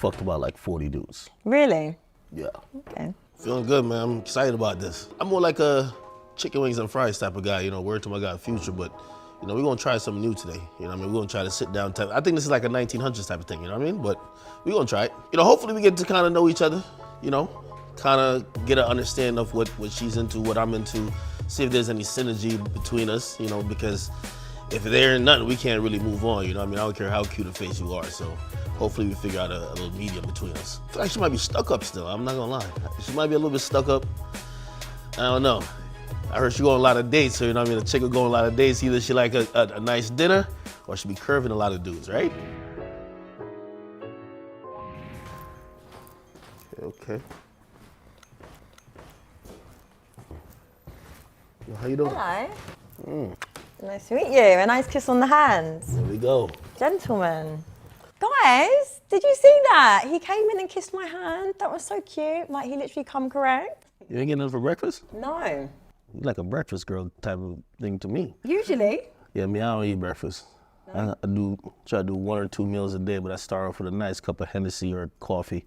fucked about like 40 dudes. Really? Yeah. Okay. Feeling good, man. I'm excited about this. I'm more like a chicken wings and fries type of guy, you know, word to my guy Future, but you know, we're gonna try something new today. You know what I mean? We're gonna try to sit down type. I think this is like a 1900s type of thing, you know what I mean? But we're gonna try it. You know, hopefully we get to kind of know each other, you know, kind of get an understanding of what she's into, what I'm into, see if there's any synergy between us, you know, because if there ain't nothing, we can't really move on, you know what I mean? I don't care how cute a face you are, so hopefully we figure out a little medium between us. I feel like she might be stuck up still, I'm not gonna lie. She might be a little bit stuck up. I don't know. I heard she go on a lot of dates, so you know what I mean? A chick will go on a lot of dates, either she like a nice dinner, or she be curving a lot of dudes, right? Okay. Well, how you doing? Hello. Nice to meet you. A nice kiss on the hands. There we go. Gentlemen. Guys, did you see that? He came in and kissed my hand. That was so cute. Like, he literally come correct. You ain't getting nothing for breakfast? No. You like a breakfast girl type of thing to me. Usually. Yeah, I don't eat breakfast. No. I try to do 1 or 2 meals a day, but I start off with a nice cup of Hennessy or coffee.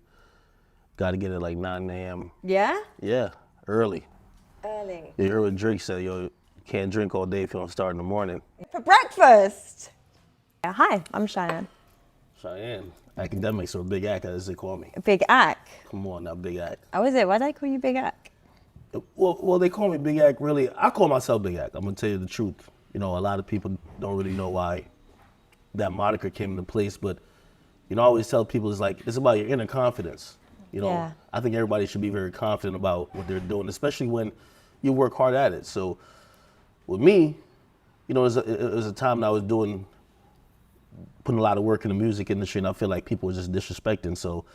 Got to get it like 9 a.m. Yeah? Yeah, early. Early. Yeah, Irwin Drake said, yo, you can't drink all day if you don't start in the morning. For breakfast? Yeah, hi, I'm Cheyenne. Cheyenne. Academics, or Big Ack, as they call me. Big Ack? Come on now, Big Ack. Oh, is it? Why do they call you Big Ack? Well, they call me Big Ack, really. I call myself Big Ack. I'm going to tell you the truth. You know, a lot of people don't really know why that moniker came into place, but, you know, I always tell people it's about your inner confidence. You know, Yeah. I think everybody should be very confident about what they're doing, especially when you work hard at it. So with me, you know, it was a time that I was putting a lot of work in the music industry, and I feel like people were just disrespecting. So,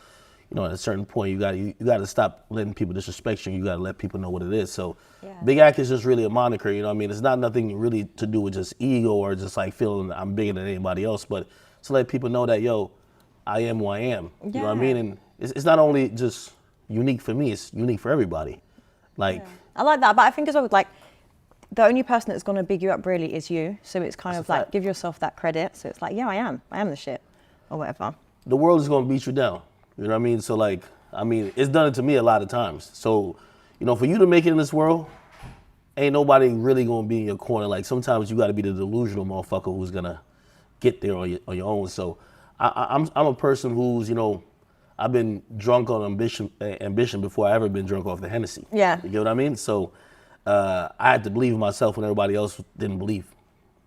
you know, at a certain point, you got to stop letting people disrespect you. You got to let people know what it is. So, Yeah. Big Ack is just really a moniker. You know what I mean? It's not nothing really to do with just ego or just like feeling I'm bigger than anybody else, but to let people know that, yo, I am who I am. You know what I mean? And it's not only just unique for me, it's unique for everybody. Like, I like that, but I think as well, like, the only person that's going to big you up really is you. So it's kind of like, give yourself that credit. So it's like, yeah, I am the shit, or whatever. The world is going to beat you down. You know what I mean? So like, I mean, it's done it to me a lot of times. So, you know, for you to make it in this world, ain't nobody really going to be in your corner. Like, sometimes you got to be the delusional motherfucker who's going to get there on your own. So I'm a person who's, you know, I've been drunk on ambition before I ever been drunk off the Hennessy. Yeah. You get what I mean? So I had to believe in myself when everybody else didn't believe,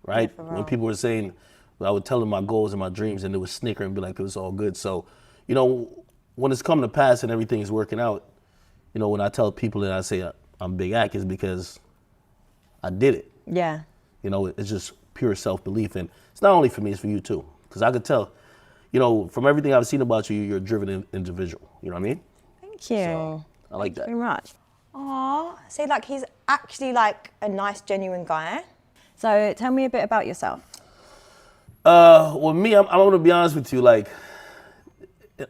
right? Yeah, when people were saying, I would tell them my goals and my dreams, and they would snicker and be like, it was all good. So, you know, when it's come to pass and everything is working out, you know, when I tell people that I say I'm Big Ack, is because I did it. Yeah. You know, it's just pure self-belief. And it's not only for me, it's for you too. Because I could tell, you know, from everything I've seen about you, you're a driven individual. You know what I mean? Thank you. So, I like that. Very much. Aw, see, like, he's actually like a nice, genuine guy. So tell me a bit about yourself. Well, me, I'm going to be honest with you. Like,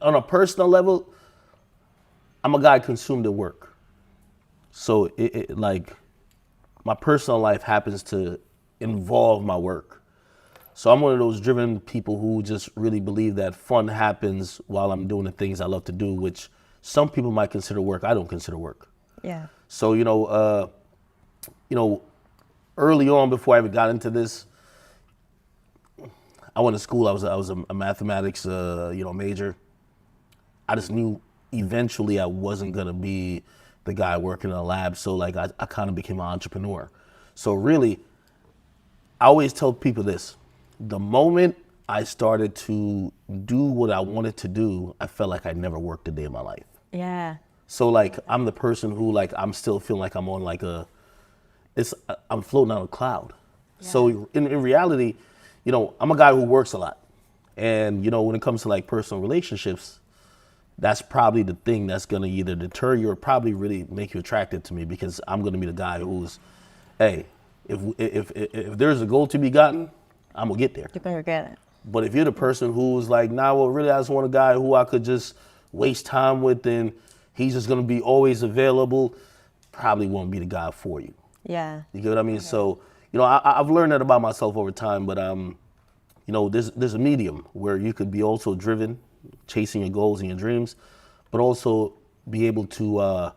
on a personal level, I'm a guy consumed at work. So, like, my personal life happens to involve my work. So I'm one of those driven people who just really believe that fun happens while I'm doing the things I love to do, which some people might consider work. I don't consider work. Yeah. So, you know, early on, before I ever got into this, I went to school. I was a mathematics, major. I just knew eventually I wasn't gonna be the guy working in a lab. So like I kind of became an entrepreneur. So really, I always tell people this: the moment I started to do what I wanted to do, I felt like I never worked a day in my life. Yeah. So like I'm the person who like I'm still feeling like I'm on like I'm floating on a cloud. Yeah. So in reality, you know, I'm a guy who works a lot. And, you know, when it comes to like personal relationships, that's probably the thing that's gonna either deter you or probably really make you attracted to me, because I'm gonna be the guy who's, hey, if there's a goal to be gotten, I'm gonna get there. You're gonna get it. But if you're the person who's like, nah, well, really, I just want a guy who I could just waste time with and he's just gonna be always available, probably won't be the guy for you. Yeah. You get what I mean? Okay. So, you know, I've learned that about myself over time, but, you know, there's a medium where you could be also driven, chasing your goals and your dreams, but also be able to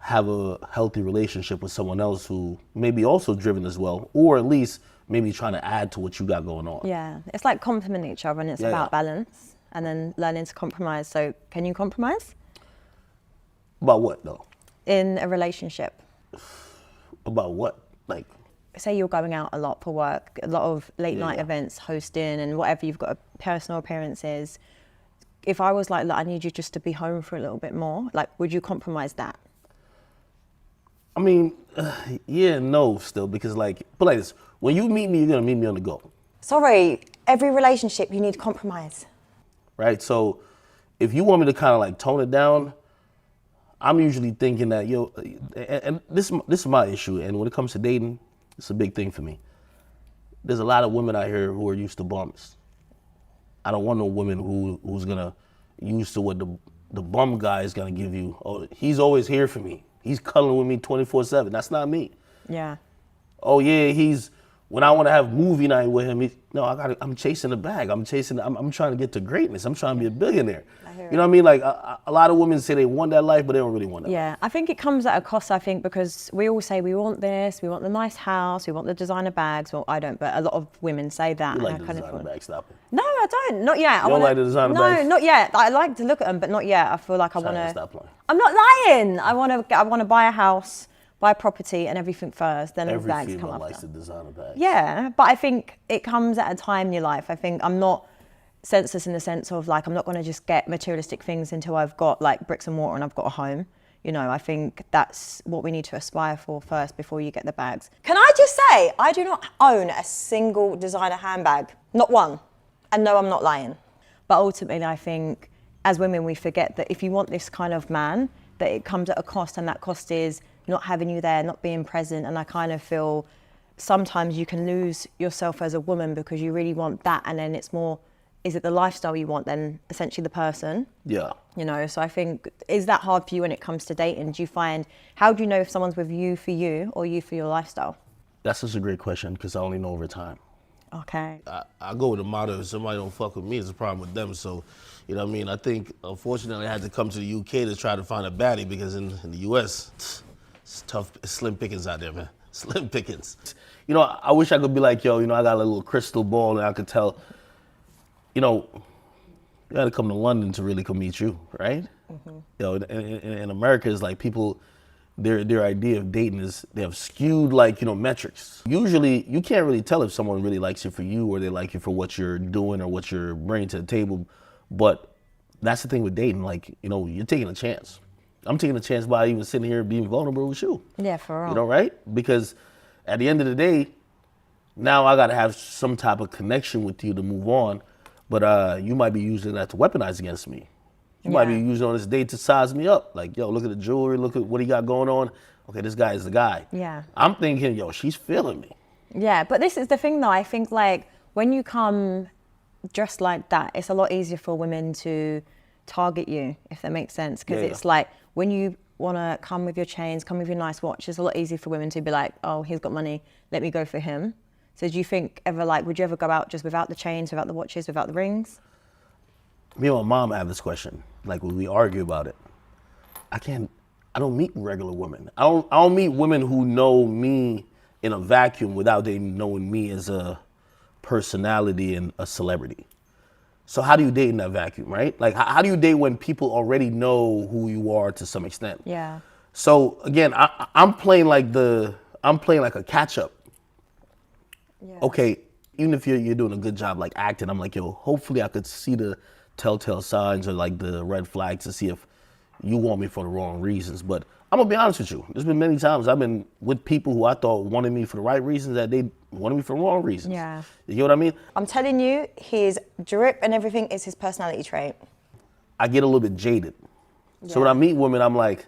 have a healthy relationship with someone else who may be also driven as well, or at least maybe trying to add to what you got going on. Yeah, it's like complementing each other, and it's about balance and then learning to compromise. So can you compromise? About what though? In a relationship. About what? Like, say you're going out a lot for work, a lot of late night events, hosting and whatever, you've got personal appearances. If I was like, look, I need you just to be home for a little bit more, like, would you compromise that? I mean, yeah, no, still, because like, but like this, when you meet me, you're gonna meet me on the go. Sorry, every relationship you need compromise. Right, so if you want me to kind of like tone it down, I'm usually thinking that, and this is my issue, and when it comes to dating, it's a big thing for me. There's a lot of women out here who are used to bums. I don't want no woman who's gonna used to what the bum guy is gonna give you. Oh, he's always here for me. He's cuddling with me 24/7. That's not me. Yeah. Oh yeah, when I want to have movie night with him, I'm chasing the bag. I'm trying to get to greatness. I'm trying to be a billionaire. You know what I mean? Like a lot of women say they want that life, but they don't really want that. Yeah, I think it comes at a cost, I think, because we all say we want this, we want the nice house, we want the designer bags. Well, I don't, but a lot of women say that. You like the designer bags, stop it. No, I don't. Not yet. You don't like the designer bags? No, not yet. I like to look at them, but not yet. I feel like I want to. Stop playing. I'm not lying. I want to buy a house, buy property and everything first, then the bags come after. Every female likes the designer bags. Yeah, but I think it comes at a time in your life. I think I'm not senseless in the sense of like, I'm not going to just get materialistic things until I've got like bricks and mortar and I've got a home. You know, I think that's what we need to aspire for first before you get the bags. Can I just say, I do not own a single designer handbag, not one. And no, I'm not lying. But ultimately, I think as women, we forget that if you want this kind of man, that it comes at a cost, and that cost is not having you there, not being present. And I kind of feel sometimes you can lose yourself as a woman because you really want that, and then it's more, is it the lifestyle you want than essentially the person? Yeah. You know, so I think, is that hard for you when it comes to dating? How do you know if someone's with you for you or you for your lifestyle? That's such a great question because I only know over time. Okay. I go with the motto, if somebody don't fuck with me, it's a problem with them. So, you know what I mean? I think, unfortunately, I had to come to the UK to try to find a baddie because in the US, it's tough, it's slim pickings out there, man. Slim pickings. You know, I wish I could be like, I got a little crystal ball and I could tell, you had to come to London to really come meet you, right? Mm-hmm. In America, it's like people, their idea of dating is they have skewed metrics. Usually, you can't really tell if someone really likes you for you or they like you for what you're doing or what you're bringing to the table. But that's the thing with dating, you're taking a chance. I'm taking a chance by even sitting here being vulnerable with you. Yeah, for real. Right? Because at the end of the day, now I got to have some type of connection with you to move on. But you might be using that to weaponize against me. You might be using on this date to size me up. Like, look at the jewelry, look at what he got going on. Okay, this guy is the guy. Yeah. I'm thinking, she's feeling me. Yeah, but this is the thing though. I think when you come dressed like that, it's a lot easier for women to target you, if that makes sense. Because it's like when you want to come with your chains, come with your nice watch, it's a lot easier for women to be like, oh, he's got money, let me go for him. So do you think would you ever go out just without the chains, without the watches, without the rings? Me and my mom have this question, when we argue about it. I don't meet regular women. I don't meet women who know me in a vacuum without they knowing me as a personality and a celebrity. So how do you date in that vacuum, right? Like, how do you date when people already know who you are to some extent? Yeah. So again, I'm playing like a catch up. Yeah. Okay, even if you're doing a good job like acting, I'm like, hopefully I could see the telltale signs or like the red flags to see if you want me for the wrong reasons. But I'm gonna be honest with you. There's been many times I've been with people who I thought wanted me for the right reasons that they wanted me for the wrong reasons. Yeah. You know what I mean? I'm telling you, his drip and everything is his personality trait. I get a little bit jaded. Yeah. So when I meet women, I'm like,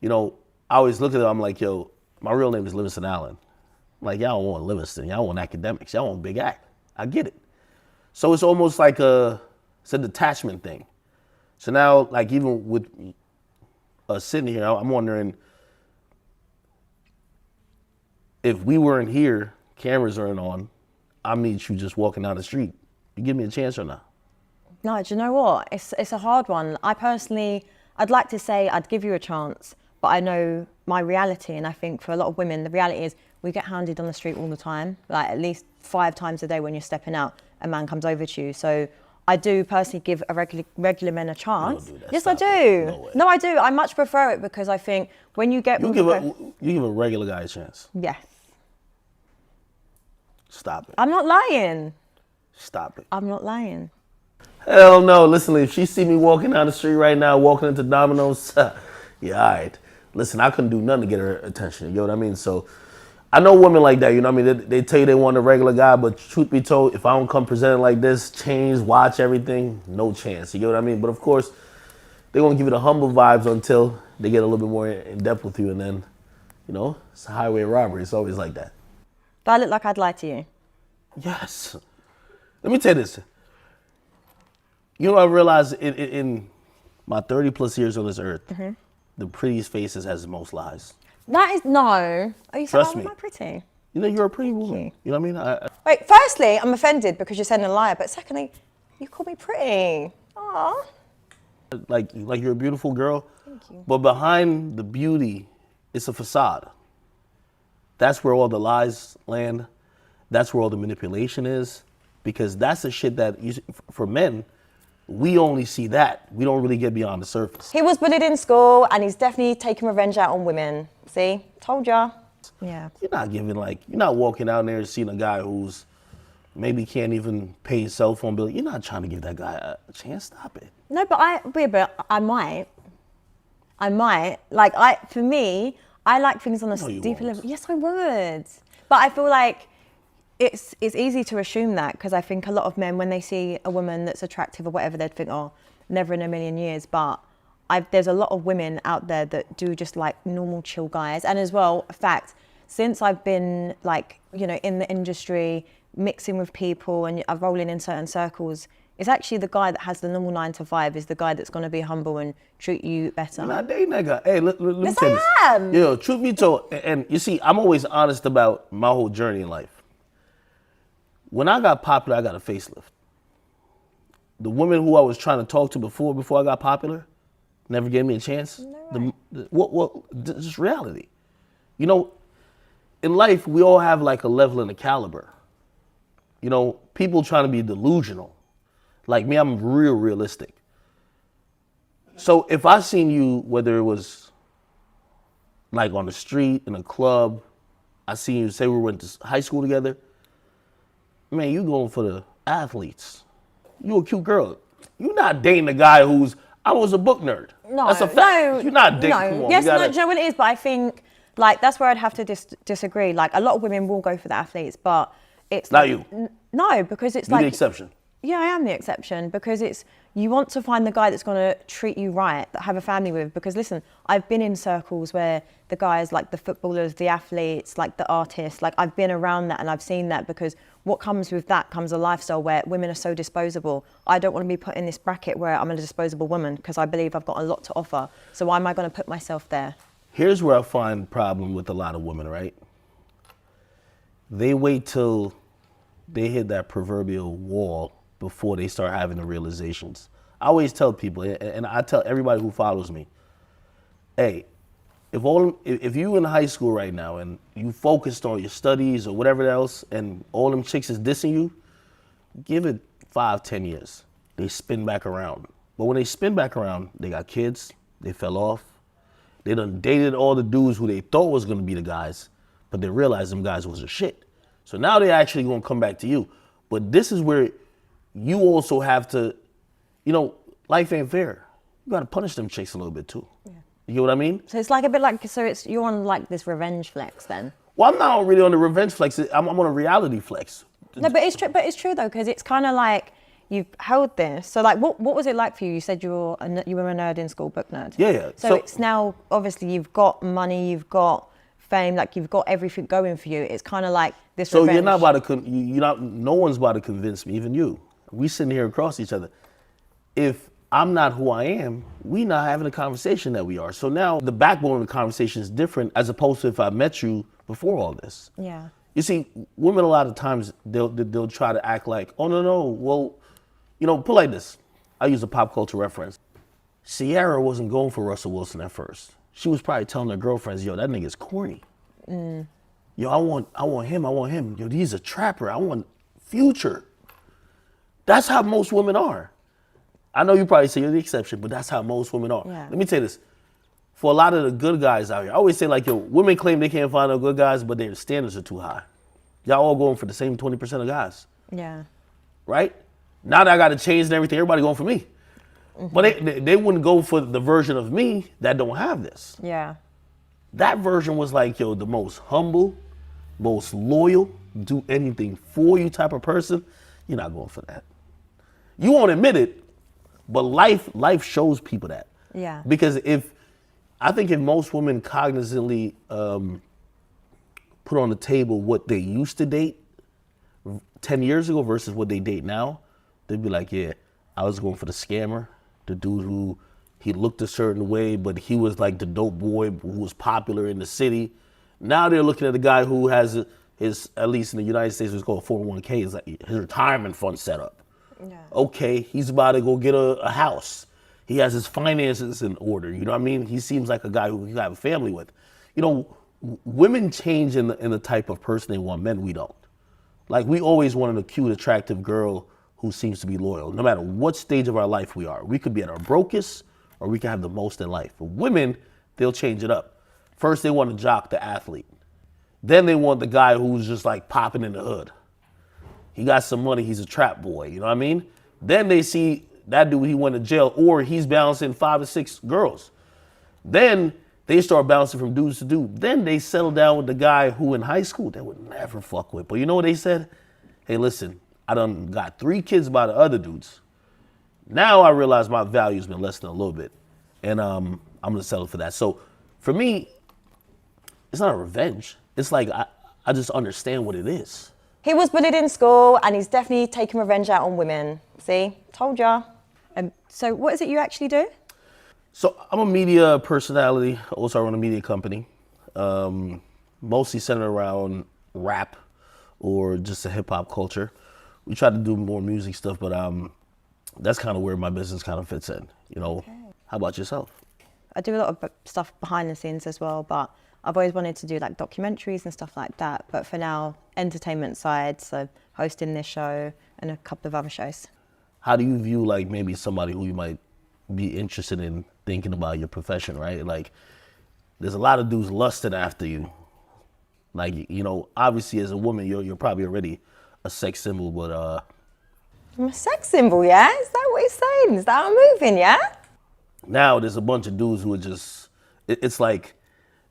I always look at them, I'm like, my real name is Livingston Allen. Like, y'all don't want Livingston, y'all want Akademiks, y'all want Big Act. I get it. So it's almost like it's a detachment thing. So now, even with us sitting here, I'm wondering if we weren't here, cameras aren't on, I meet you just walking down the street. You give me a chance or not? No, do you know what? It's a hard one. I'd like to say I'd give you a chance, but I know my reality, and I think for a lot of women, the reality is we get hounded on the street all the time, like at least 5 times a day when you're stepping out, a man comes over to you. So I do personally give a regular men a chance. You don't do that. Yes, Stop I do. it. No, I do. I much prefer it because I think when you get... You give a regular guy a chance. Yes. Stop it. I'm not lying. Stop it. I'm not lying. Hell no. Listen, if she see me walking down the street right now, walking into Domino's, yeah, all right. Listen, I couldn't do nothing to get her attention. You know what I mean? So I know women like that. You know what I mean? They tell you they want a regular guy, but truth be told, if I don't come presented like this, change, watch everything, no chance. You know what I mean? But of course, they're going to give you the humble vibes until they get a little bit more in depth with you. And then, you know, it's a highway robbery. It's always like that. Do I look like I'd lie to you? Yes. Let me tell you this. You know, I realized in my 30 plus years on this earth, the prettiest faces has the most lies. That is, no. Are you saying Trust me. I'm pretty? You know, you're a pretty woman. you. You know what I mean? Wait, firstly, I'm offended because you're saying a liar, but secondly, you call me pretty. Aww. Like you're a beautiful girl. Thank you. But behind the beauty, it's a facade. That's where all the lies land. That's where all the manipulation is. Because that's the shit that, for men, we only see that. We don't really get beyond the surface. He was bullied in school and he's definitely taking revenge out on women. See? Told ya. Yeah. You're not walking out there and seeing a guy who's maybe can't even pay his cell phone bill. You're not trying to give that guy a chance. Stop it. No, but I might. Like, for me, I like things on a deeper level. Yes, I would. But I feel like it's easy to assume that because I think a lot of men, when they see a woman that's attractive or whatever, they'd think, oh, never in a million years. But there's a lot of women out there that do just like normal chill guys. And as well, fact, since I've been like, you know, in the industry, mixing with people and I'm rolling in certain circles, it's actually the guy that has the normal 9 to 5 is the guy that's going to be humble and treat you better. You're not dating that guy. Hey, let me Yes, tell you this. I am. Yo, truth be told, and you see, I'm always honest about my whole journey in life. When I got popular, I got a facelift. The women who I was trying to talk to before I got popular never gave me a chance. No way. Just reality. You know, in life, we all have like a level and a caliber. You know, people trying to be delusional. Like me, I'm real realistic. So if I seen you, whether it was like on the street, in a club, I seen you, say we went to high school together, man, you going for the athletes. You a cute girl. You're not dating a guy I was a book nerd. No, that's a fact. no. You're not dating. No. Come on, yes, no, do you know what it is? But I think, like, that's where I'd have to disagree. Like, a lot of women will go for the athletes, but it's... Not you. No, because it's You're like... the exception. Yeah, I am the exception because you want to find the guy that's going to treat you right, that have a family with. Because listen, I've been in circles where the guys like the footballers, the athletes, like the artists, like I've been around that and I've seen that because what comes with that comes a lifestyle where women are so disposable. I don't want to be put in this bracket where I'm a disposable woman because I believe I've got a lot to offer. So why am I going to put myself there? Here's where I find the problem with a lot of women, right? They wait till they hit that proverbial wall before they start having the realizations. I always tell people, and I tell everybody who follows me, hey, if you in high school right now and you focused on your studies or whatever else and all them chicks is dissing you, give it 5-10 years. They spin back around. But when they spin back around, they got kids, they fell off, they done dated all the dudes who they thought was gonna be the guys, but they realized them guys was a shit. So now they actually gonna come back to you. But this is where you also have to, you know, life ain't fair. You gotta punish them chicks a little bit too. Yeah. You get what I mean? So it's like a bit like, you're on like this revenge flex then? Well, I'm not really on the revenge flex. I'm on a reality flex. No, but it's true. But it's true though, because it's kind of like you've held this. So like, what was it like for you? You said you were a nerd in school, book nerd. Yeah. So it's now obviously you've got money, you've got fame, like you've got everything going for you. It's kind of like this. So revenge. you're not about to. No one's about to convince me, even you. We sitting here across each other. If I'm not who I am, we not having a conversation that we are. So now the backbone of the conversation is different as opposed to if I met you before all this. Yeah. You see, women a lot of times they'll try to act like, oh no, well, you know, put it like this. I use a pop culture reference. Sierra wasn't going for Russell Wilson at first. She was probably telling her girlfriends, yo, that nigga's corny. Yo, I want him. Yo, he's a trapper. I want Future. That's how most women are. I know you probably say you're the exception, but that's how most women are. Yeah. Let me tell you this. For a lot of the good guys out here, I always say like, yo, women claim they can't find no good guys, but their standards are too high. Y'all all going for the same 20% of guys, Yeah. right? Now that I got to change and everything, everybody going for me. But they wouldn't go for the version of me that don't have this. Yeah. That version was like, yo, the most humble, most loyal, do anything for you type of person. You're not going for that. You won't admit it, but life shows people that. Yeah. Because I think if most women cognizantly put on the table what they used to date 10 years ago versus what they date now, they'd be like, yeah, I was going for the scammer, the dude who he looked a certain way, but he was like the dope boy who was popular in the city. Now they're looking at the guy who has his, at least in the United States, it's called 401k, is like his retirement fund set up. Yeah. Okay, he's about to go get a house. He has his finances in order. You know what I mean? He seems like a guy who you have a family with. You know, women change in the type of person they want. Men, we don't. Like, we always want an cute, attractive girl who seems to be loyal, no matter what stage of our life we are. We could be at our brokest, or we can have the most in life. For women, they'll change it up. First, they want a jock, the athlete. Then they want the guy who's just like popping in the hood. He got some money, he's a trap boy, you know what I mean? Then they see that dude, he went to jail, or he's bouncing 5 or 6 girls. Then they start bouncing from dudes to dude. Then they settle down with the guy who in high school they would never fuck with. But you know what they said? Hey, listen, I done got 3 kids by the other dudes. Now I realize my value's been less than a little bit. And I'm gonna settle for that. So for me, it's not a revenge. It's like I just understand what it is. He was bullied in school and he's definitely taken revenge out on women. See, told ya. So what is it you actually do? So I'm a media personality. Also, I run a media company, mostly centered around rap or just the hip hop culture. We try to do more music stuff, but that's kind of where my business kind of fits in. You know, Okay. How about yourself? I do a lot of stuff behind the scenes as well, but I've always wanted to do like documentaries and stuff like that. But for now, entertainment side, so hosting this show and a couple of other shows. How do you view like maybe somebody who you might be interested in thinking about your profession, right? Like, there's a lot of dudes lusting after you. Like, you know, obviously as a woman, you're probably already a sex symbol, but I'm a sex symbol, yeah? Is that what he's saying? Is that how I'm moving, yeah? now there's a bunch of dudes who are just, it's like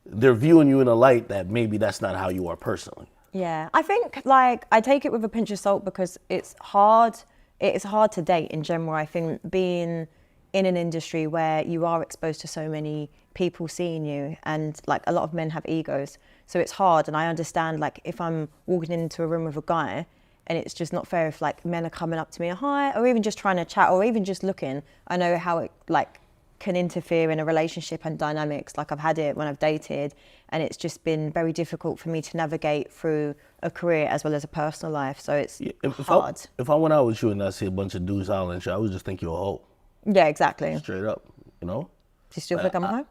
they're viewing you in a light that maybe that's not how you are personally. Yeah, I think like I take it with a pinch of salt because it's hard to date in general. I think being in an industry where you are exposed to so many people seeing you, and like a lot of men have egos, so it's hard. And I understand like if I'm walking into a room with a guy and it's just not fair if like men are coming up to me, hi, or even just trying to chat or even just looking. I know how it like can interfere in a relationship and dynamics. Like I've had it when I've dated, and it's just been very difficult for me to navigate through a career as well as a personal life. So it's hard. If I went out with you and I see a bunch of dudes hollering at you, I would just think you're a hoe. Yeah, exactly. Do Straight up, you know? you still think I'm a hoe?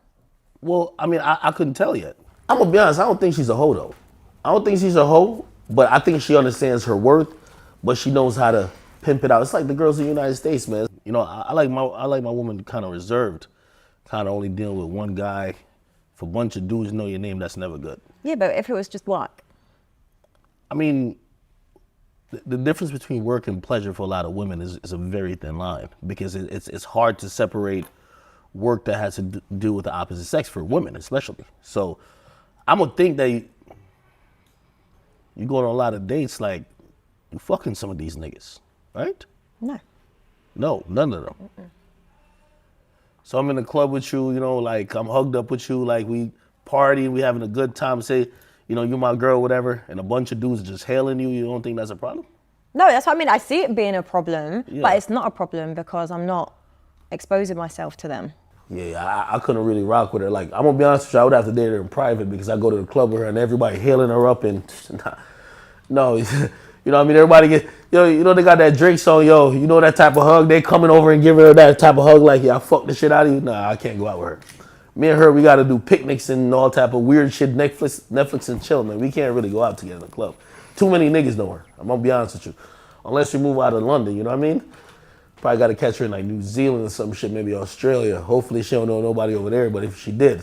Well, I mean, I couldn't tell yet. I'm gonna be honest, I don't think she's a hoe though. I don't think she's a hoe, but I think she understands her worth, but she knows how to pimp it out. It's like the girls in the United States, man. You know, I like my woman kind of reserved, kind of only dealing with one guy. If a bunch of dudes know your name, that's never good. Yeah, but if it was just work. I mean, the difference between work and pleasure for a lot of women is a very thin line, because it's hard to separate work that has to do with the opposite sex for women especially. So I'm gonna think that you go on a lot of dates, like you fucking some of these niggas, right? No. No, none of them. Mm-mm. So I'm in the club with you, you know, like I'm hugged up with you, like we partying, we having a good time, say, you know, you're my girl, whatever, and a bunch of dudes just hailing you, you don't think that's a problem? No, that's what I mean. I see it being a problem, Yeah. but it's not a problem because I'm not exposing myself to them. Yeah, I couldn't really rock with her. Like, I'm gonna be honest with you, I would have to date her in private because I go to the club with her and everybody hailing her up and, no, you You know what I mean? Everybody get, yo, you know they got that Drake song, yo, you know that type of hug? They coming over and giving her that type of hug like, yeah, I fuck the shit out of you. Nah, I can't go out with her. Me and her, we got to do picnics and all type of weird shit, Netflix and chill, man. We can't really go out together in the club. Too many niggas know her. I'm going to be honest with you. Unless we move out of London, you know what I mean? Probably got to catch her in like New Zealand or some shit, maybe Australia. Hopefully she don't know nobody over there, but if she did,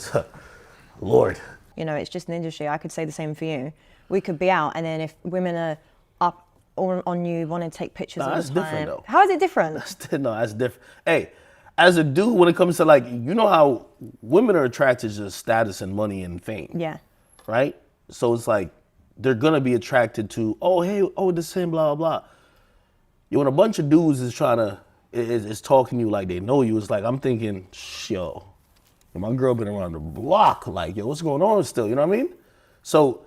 Lord. You know, it's just an industry. I could say the same for you. We could be out, and then if women are up on you, want to take pictures all the time. That's different, though. How is it different? That's different. Hey, as a dude, when it comes to like, you know how women are attracted to status and money and fame. Yeah. Right? So it's like, they're going to be attracted to, oh, hey, oh, the same, blah, blah, blah. You know, when a bunch of dudes is trying to, is talking to you like they know you, it's like, I'm thinking, yo, my girl been around the block, like, yo, what's going on still, you know what I mean? So,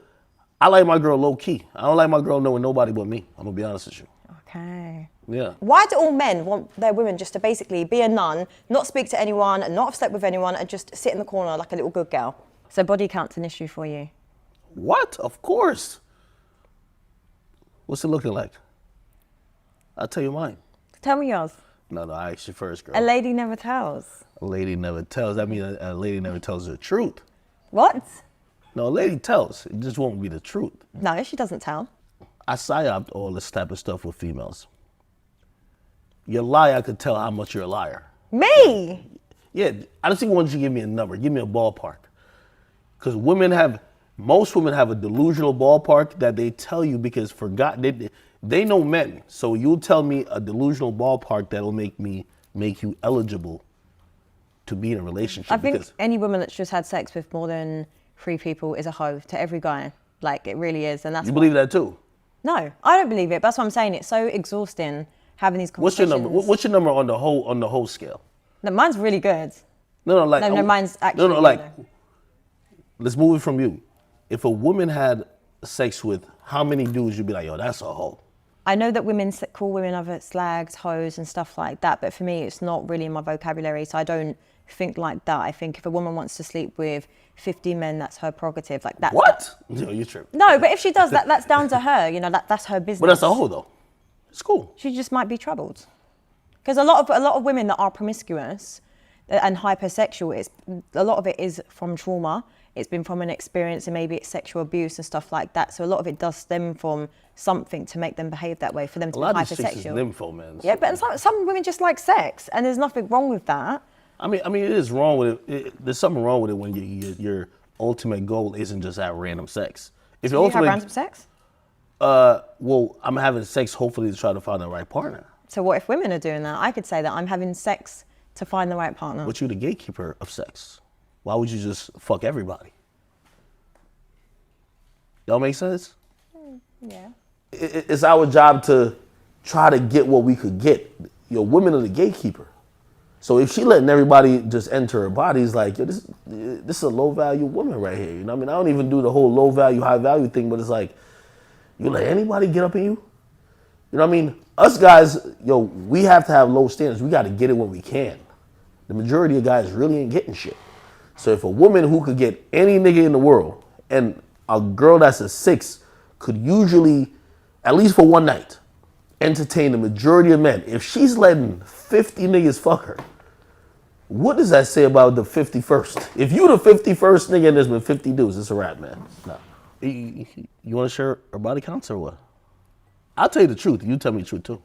I like my girl low key. I don't like my girl knowing nobody but me. I'm gonna be honest with you. Okay. Yeah. Why do all men want their women just to basically be a nun, not speak to anyone, and not have slept with anyone, and just sit in the corner like a little good girl? So body count's an issue for you? What? Of course. What's it looking like? I'll tell you mine. Tell me yours. No, I asked you first, girl. A lady never tells. A lady never tells. That means a lady never tells the truth. What? No, a lady tells. It just won't be the truth. No, she doesn't tell. I psyoped all this type of stuff with females. You lie, I could tell how much you're a liar. Me? Yeah, I just want you to give me a number. Give me a ballpark. Because most women have a delusional ballpark that they tell you because they know men. So you'll tell me a delusional ballpark that'll make you eligible to be in a relationship. I think any woman that's just had sex with more than 3 people is a hoe to every guy. Like, it really is. And that's You believe that too? No, I don't believe it. But that's what I'm saying. It's so exhausting having these conversations. What's your number? What's your number on the whole scale? No, mine's really good. No, mine's actually. No, like, let's move it from you. If a woman had sex with how many dudes, you'd be like, yo, that's a hoe. I know that women call women other slags, hoes, and stuff like that. But for me, it's not really in my vocabulary. So I don't think like that. I think if a woman wants to sleep with 50 men, that's her prerogative. Like that. What? No, you're tripping. No, but if she does that, that's down to her. You know, that's her business. But that's a hoe, though. It's cool. She just might be troubled. Because a lot of women that are promiscuous and hypersexual, a lot of it is from trauma. It's been from an experience, and maybe it's sexual abuse and stuff like that. So a lot of it does stem from something to make them behave that way, for them to be hypersexual. A lot of chicks is nympho, man. Yeah, but some women just like sex, and there's nothing wrong with that. I mean, it is wrong with it. There's something wrong with it when your ultimate goal isn't just have random sex. If you have random sex? Well, I'm having sex hopefully to try to find the right partner. So what if women are doing that? I could say that I'm having sex to find the right partner. But you're the gatekeeper of sex. Why would you just fuck everybody? Y'all make sense? Yeah. It's our job to try to get what we could get. Women are the gatekeeper. So if she letting everybody just enter her body, it's like, yo, this is a low value woman right here. You know what I mean? I don't even do the whole low value, high value thing, but it's like, you let anybody get up in you? You know what I mean? Us guys, we have to have low standards. We got to get it when we can. The majority of guys really ain't getting shit. So if a woman who could get any nigga in the world, and a girl that's a 6 could usually, at least for one night, entertain the majority of men. If she's letting 50 niggas fuck her, what does that say about the 51st? If you the 51st nigga and there's been 50 dudes, it's a wrap, man. No. You want to share our body counts or what? I'll tell you the truth. You tell me the truth too.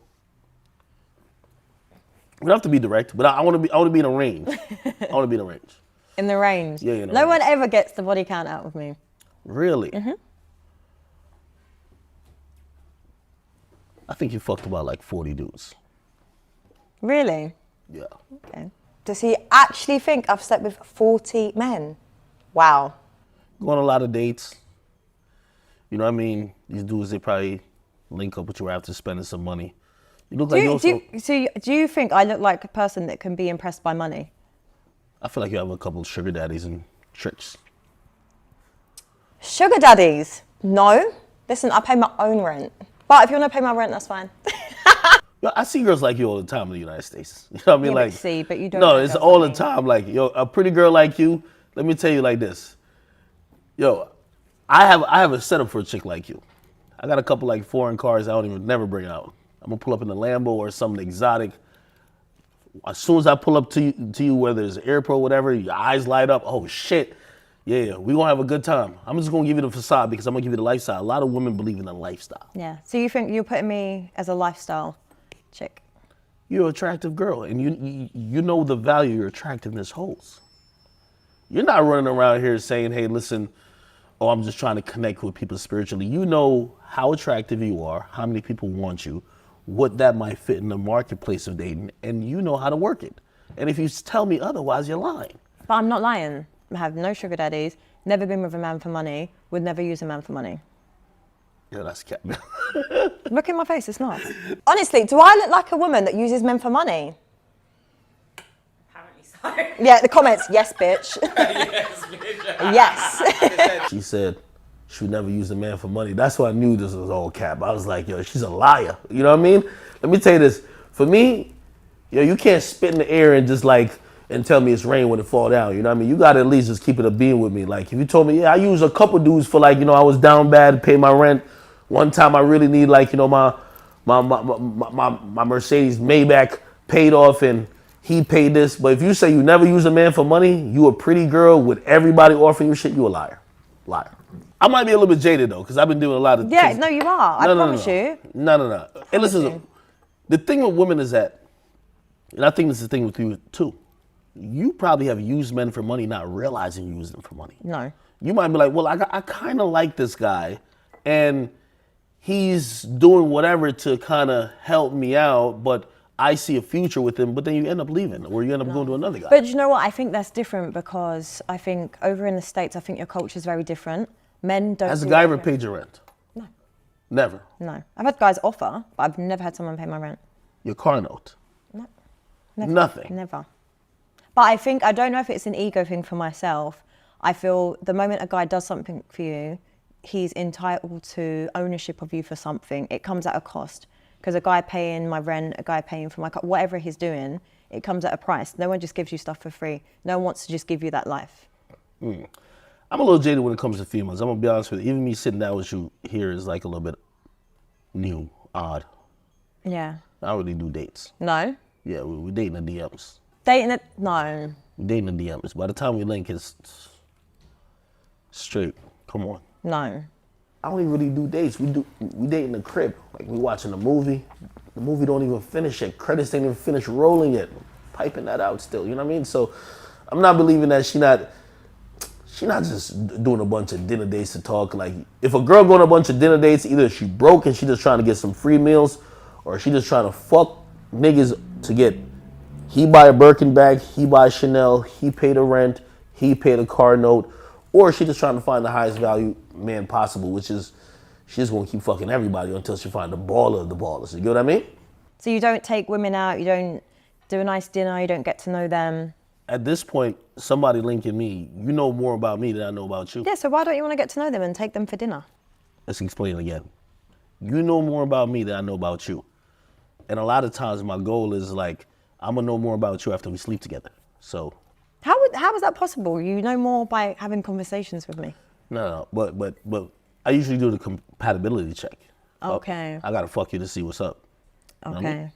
We don't have to be direct, but I want to be in a range. I want to be in a range. In the range? Yeah, in the range. No one ever gets the body count out of me. Really? Mm-hmm. I think you fucked about like 40 dudes. Really? Yeah. Okay. Does he actually think I've slept with 40 men? Wow. Go on a lot of dates. You know what I mean? These dudes, they probably link up with you after spending some money. You look like do you think I look like a person that can be impressed by money? I feel like you have a couple of sugar daddies and tricks. Sugar daddies? No. Listen, I pay my own rent. But if you want to pay my rent, that's fine. I see girls like you all the time in the United States. You know what I mean? Yeah, like, see, but you don't. No, it's all the time. Like, a pretty girl like you. Let me tell you like this. I have a setup for a chick like you. I got a couple like foreign cars I don't even never bring out. I'm gonna pull up in the Lambo or something exotic. As soon as I pull up to you, whether it's an airport or whatever, your eyes light up. Oh shit, yeah, we gonna have a good time. I'm just gonna give you the facade because I'm gonna give you the lifestyle. A lot of women believe in the lifestyle. Yeah. So you think you're putting me as a lifestyle chick? You're an attractive girl, and you know the value your attractiveness holds. You're not running around here saying, hey, listen, oh, I'm just trying to connect with people spiritually. You know how attractive you are, how many people want you, what that might fit in the marketplace of dating, and you know how to work it. And if you tell me otherwise, you're lying. But I'm not lying. I have no sugar daddies, never been with a man for money, would never use a man for money. Yeah, that's cap. Look in my face, it's not. Honestly, do I look like a woman that uses men for money? Apparently so. Yeah, the comments, yes, bitch. Yes, bitch. Yes. She said she would never use a man for money. That's why I knew this was all cap. I was like, yo, she's a liar. You know what I mean? Let me tell you this. For me, yo, you can't spit in the air and just like, and tell me it's rain when it fall down. You know what I mean? You got to at least just keep it a beam with me. Like if you told me, yeah, I use a couple dudes for like, you know, I was down bad to pay my rent. One time I really need like, you know, my Mercedes Maybach paid off and he paid this. But if you say you never use a man for money, you a pretty girl with everybody offering you shit, you a liar. Liar. I might be a little bit jaded though, because I've been doing a lot of Yeah, things. no, you are. I promise you. No. Hey, listen, the thing with women is that, and I think this is the thing with you too, you probably have used men for money not realizing you use them for money. No. You might be like, well, I kind of like this guy, and he's doing whatever to kind of help me out, but I see a future with him, but then you end up leaving, or you end up going to another guy. But you know what? I think that's different because I think over in the States, I think your culture is very different. Men don't. Has a guy ever paid your rent? No. Never. No. I've had guys offer, but I've never had someone pay my rent. Your car note? No. Never. Nothing? Never. But I don't know if it's an ego thing for myself. I feel the moment a guy does something for you, he's entitled to ownership of you for something. It comes at a cost. Because a guy paying my rent, a guy paying for my car, whatever he's doing, it comes at a price. No one just gives you stuff for free. No one wants to just give you that life. I'm a little jaded when it comes to females. I'm going to be honest with you. Even me sitting down with you here is like a little bit new, odd. Yeah. I don't really do dates. No? Yeah, we dating the DMs. Dating it? No. We dating the DMs. By the time we link, it's straight. Come on. No. I don't even really do dates. We date in the crib. Like we watching a movie. The movie don't even finish yet. Credits ain't even finished rolling yet. Piping that out still. You know what I mean? So I'm not believing that she not just doing a bunch of dinner dates to talk. Like if a girl going on a bunch of dinner dates, either she broke and she just trying to get some free meals, or she just trying to fuck niggas to get. He buy a Birkin bag, he buy Chanel, he pay the rent, he pay the car note, or she just trying to find the highest value man possible, which is she's gonna keep fucking everybody until she find the baller of the ballers. You get what I mean? So you don't take women out, you don't do a nice dinner, you don't get to know them. At this point, somebody linking me, you know more about me than I know about you. Yeah, so why don't you want to get to know them and take them for dinner? Let's explain it again. You know more about me than I know about you. And a lot of times my goal is like, I'm gonna know more about you after we sleep together. So How is that possible? You know more by having conversations with me. no, but I usually do the compatibility check. Okay. I gotta fuck you to see what's up. Okay. You know what I mean?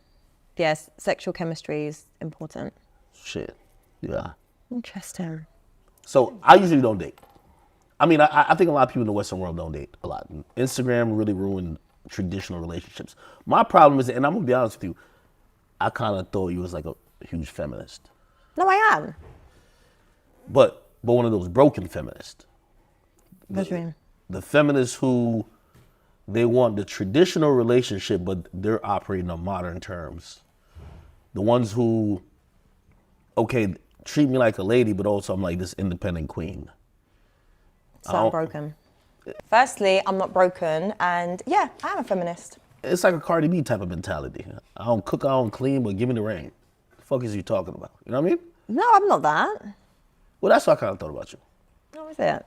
Yes, sexual chemistry is important. Shit. Yeah. Interesting. So I usually don't date. I mean, I think a lot of people in the Western world don't date a lot. Instagram really ruined traditional relationships. My problem is, and I'm gonna be honest with you, I kind of thought you was like a huge feminist. No, I am. But one of those broken feminists. What do you mean? The feminists who they want the traditional relationship, but they're operating on modern terms. The ones who, okay, treat me like a lady, but also I'm like this independent queen. So I'm broken. Firstly, I'm not broken, and yeah, I am a feminist. It's like a Cardi B type of mentality. I don't cook, I don't clean, but give me the rain. The fuck is you talking about? You know what I mean? No, I'm not that. Well, that's what I kind of thought about you. How is it?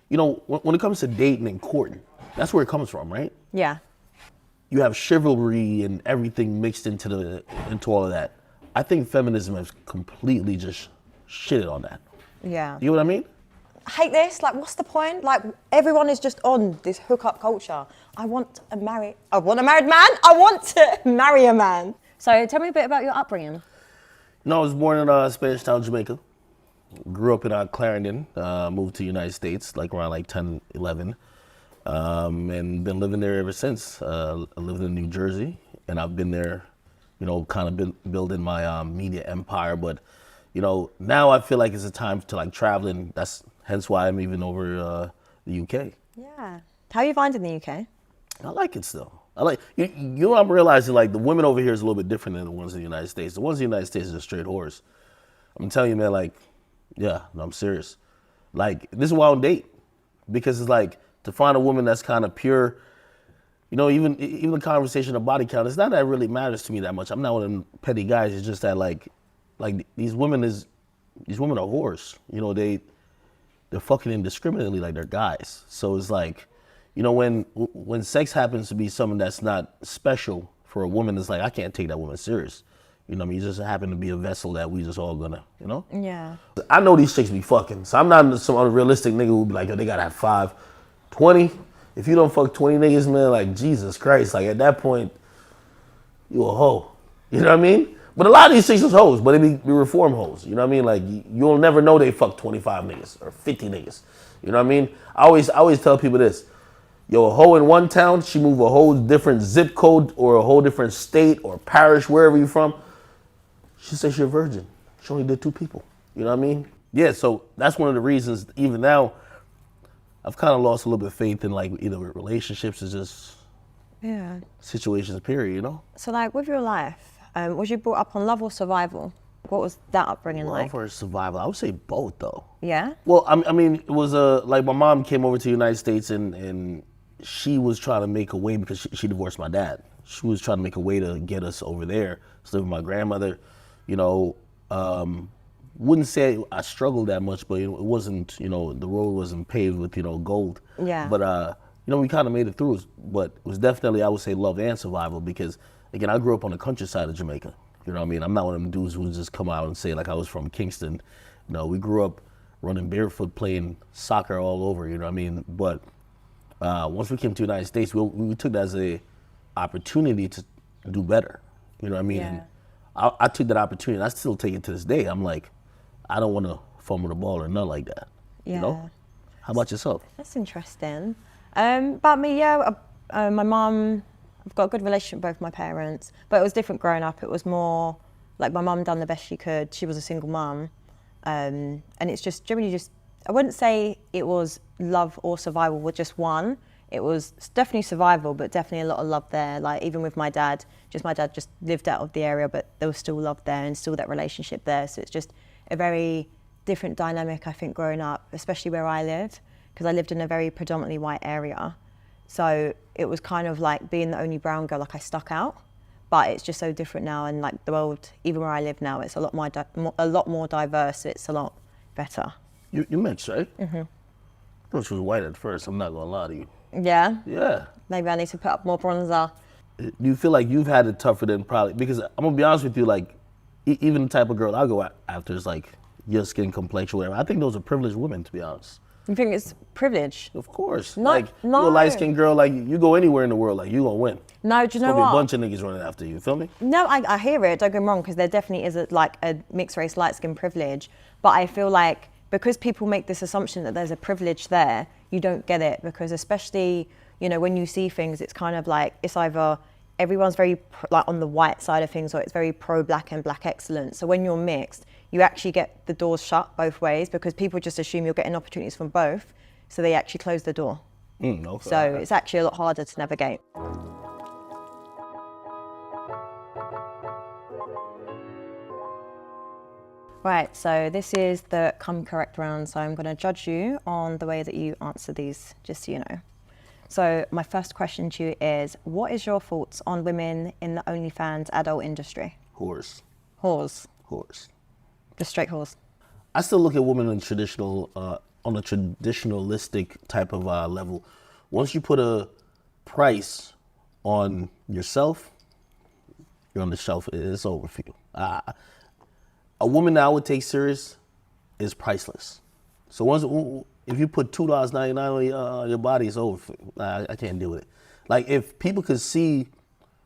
You know, when it comes to dating and courting, that's where it comes from, right? Yeah. You have chivalry and everything mixed into all of that. I think feminism has completely just shitted on that. Yeah. You know what I mean? I hate this. Like, what's the point? Like, everyone is just on this hookup culture. I want a married man. I want to marry a man. So tell me a bit about your upbringing. You know, I was born in Spanish Town, Jamaica. Grew up in Clarendon. Moved to the United States like around like 10, 11. And been living there ever since. I lived in New Jersey, and I've been there, you know, kind of been building my media empire. But, you know, now I feel like it's a time to like traveling. That's hence why I'm even over the UK. Yeah. How are you finding the UK? I like it still. I like you know, I'm realizing like the women over here is a little bit different than the ones in the United States. The ones in the United States are just straight whores. I'm telling you, man, like, yeah, no, I'm serious. Like, this is why I don't date. Because it's like, to find a woman that's kind of pure, you know, even the conversation of body count, it's not that it really matters to me that much. I'm not one of them petty guys. It's just that like these women are whores. You know, they're fucking indiscriminately like they're guys. So it's like, you know, when sex happens to be something that's not special for a woman, it's like, I can't take that woman serious. You know what I mean? You just happen to be a vessel that we just all gonna, you know? Yeah. I know these chicks be fucking, so I'm not some unrealistic nigga who be like, yo, they gotta have 5, 20. If you don't fuck 20 niggas, man, like, Jesus Christ, like, at that point, you a hoe. You know what I mean? But a lot of these chicks is hoes, but they be reform hoes. You know what I mean? Like, you'll never know they fuck 25 niggas or 50 niggas. You know what I mean? I always tell people this. Yo, a hoe in one town, she move a whole different zip code or a whole different state or parish, wherever you're from. She says she's a virgin. She only did 2 people. You know what I mean? Yeah, so that's one of the reasons, even now, I've kind of lost a little bit of faith in like either relationships or just situations, period, you know? So like with your life, was you brought up on love or survival? What was that upbringing like? Love or survival? I would say both though. Yeah? Well, I mean, it was like my mom came over to the United States and she was trying to make a way because she divorced my dad. She was trying to make a way to get us over there. So with my grandmother, you know, wouldn't say I struggled that much, but it wasn't, you know, the road wasn't paved with, you know, gold. Yeah. But, you know, we kind of made it through. But it was definitely, I would say, love and survival because, again, I grew up on the countryside of Jamaica. You know what I mean? I'm not one of them dudes who just come out and say, like, I was from Kingston. No, we grew up running barefoot, playing soccer all over, you know what I mean? But once we came to the United States, we took that as a opportunity to do better. You know what I mean? Yeah. And I took that opportunity, and I still take it to this day. I'm like, I don't want to fumble the ball or nothing like that. Yeah. You know? How about yourself? That's interesting. About me, yeah, my mum, I've got a good relationship with both my parents, but it was different growing up. It was more like my mum done the best she could. She was a single mum. And it's just generally just, I wouldn't say it was love or survival with just one. It was definitely survival, but definitely a lot of love there. Like even with my dad just lived out of the area, but there was still love there and still that relationship there. So it's just a very different dynamic, I think, growing up, especially where I live, because I lived in a very predominantly white area. So it was kind of like being the only brown girl, like I stuck out. But it's just so different now, and like the world, even where I live now, it's a lot more diverse. It's a lot better. You mixed, right? Mm-hmm. I thought she was white at first. I'm not gonna lie to you. Yeah. Yeah. Maybe I need to put up more bronzer. Do you feel like you've had it tougher than probably, because I'm gonna be honest with you, like even the type of girl I go after is like your skin complexion, whatever. I think those are privileged women, to be honest. You think it's privilege? Of course. No, like no. you're a light-skinned girl, like you go anywhere in the world, like you gonna win. No, do you know There's gonna what? be a bunch of niggas running after you. Feel me? No, I hear it. Don't get me wrong, because there definitely is a mixed race light skin privilege. But I feel like because people make this assumption that there's a privilege there, you don't get it, because especially, you know, when you see things, it's kind of like it's either everyone's very like on the white side of things, or it's very pro-black and black excellence. So when you're mixed, you actually get the doors shut both ways, because people just assume you're getting opportunities from both, so they actually close the door. Okay. So it's actually a lot harder to navigate. Right, so this is the come correct round, so I'm going to judge you on the way that you answer these, just so you know. So my first question to you is, what is your thoughts on women in the OnlyFans adult industry? Whores. Whores. Whores. Just straight whores. I still look at women in traditional, on a traditionalistic type of level. Once you put a price on yourself, you're on the shelf. It's over for you. A woman that I would take serious is priceless. So If you put $2.99 on your body, it's over. I can't deal with it. Like, if people could see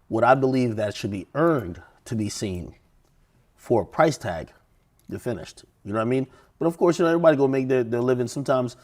what I believe that should be earned to be seen for a price tag, you're finished. You know what I mean? But of course, everybody gonna make their living. Sometimes,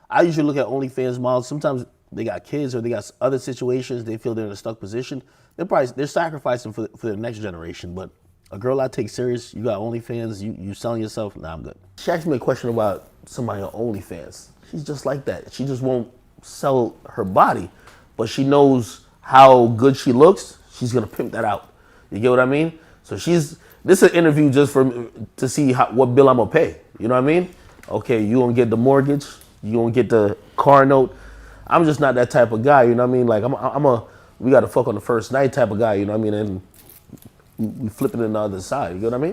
I usually look at OnlyFans models. Sometimes they got kids or they got other situations. They feel they're in a stuck position. They're sacrificing for the next generation. But a girl I take serious, you got OnlyFans, you selling yourself, nah, I'm good. She asked me a question about somebody on OnlyFans. She's just like that. She just won't sell her body, but she knows how good she looks. She's gonna pimp that out. You get what I mean? So this is an interview just to see what bill I'm gonna pay. You know what I mean? Okay, you gonna get the mortgage, you gonna get the car note. I'm just not that type of guy. You know what I mean? Like we gotta fuck on the first night type of guy. You know what I mean? And we flip it on the other side. You know what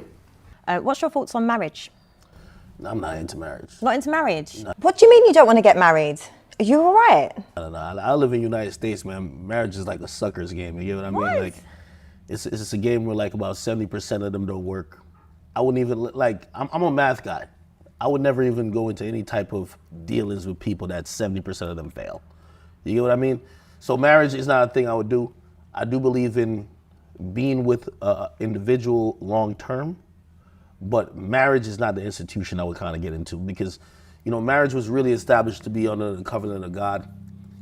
I mean? What's your thoughts on marriage? I'm not into marriage. Not into marriage? No. What do you mean you don't want to get married? Are you all right? I don't know. I live in the United States, man. Marriage is like a sucker's game. You know what I mean? What? Like, it's a game where like about 70% of them don't work. I wouldn't even like. I'm a math guy. I would never even go into any type of dealings with people that 70% of them fail. You get what I mean? So marriage is not a thing I would do. I do believe in being with an individual long term, but marriage is not the institution I would kind of get into because, marriage was really established to be under the covenant of God.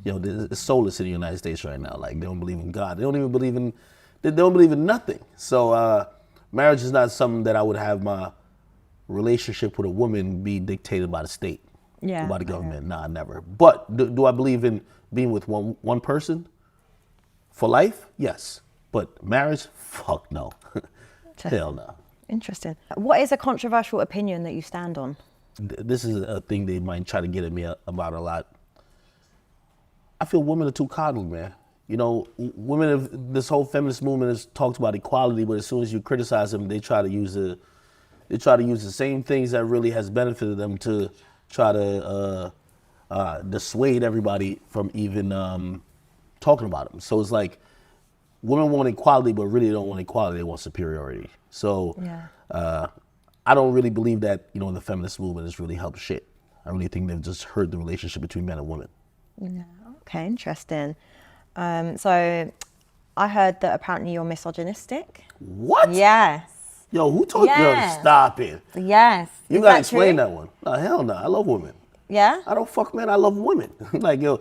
It's soulless in the United States right now. Like, they don't believe in God. They don't even believe in, they don't believe in nothing. So marriage is not something that I would have my relationship with a woman be dictated by the state, by the government. Nah, never. But do I believe in being with one person for life? Yes. But marriage? Fuck no. Hell no. Interesting. What is a controversial opinion that you stand on? This is a thing they might try to get at me about a lot. I feel women are too coddled, man. Women this whole feminist movement has talked about equality, but as soon as you criticize them, they try to use the same things that really has benefited them to try to dissuade everybody from even talking about them. So it's like, women want equality, but really don't want equality. They want superiority. So I don't really believe that, the feminist movement has really helped shit. I really think they've just hurt the relationship between men and women. Yeah. Okay, interesting. So I heard that apparently you're misogynistic. What? Yes. Yo, who told you? Yo, stop it. Yes. You gotta explain that one. No, hell no. I love women. Yeah? I don't fuck men. I love women. Like, yo,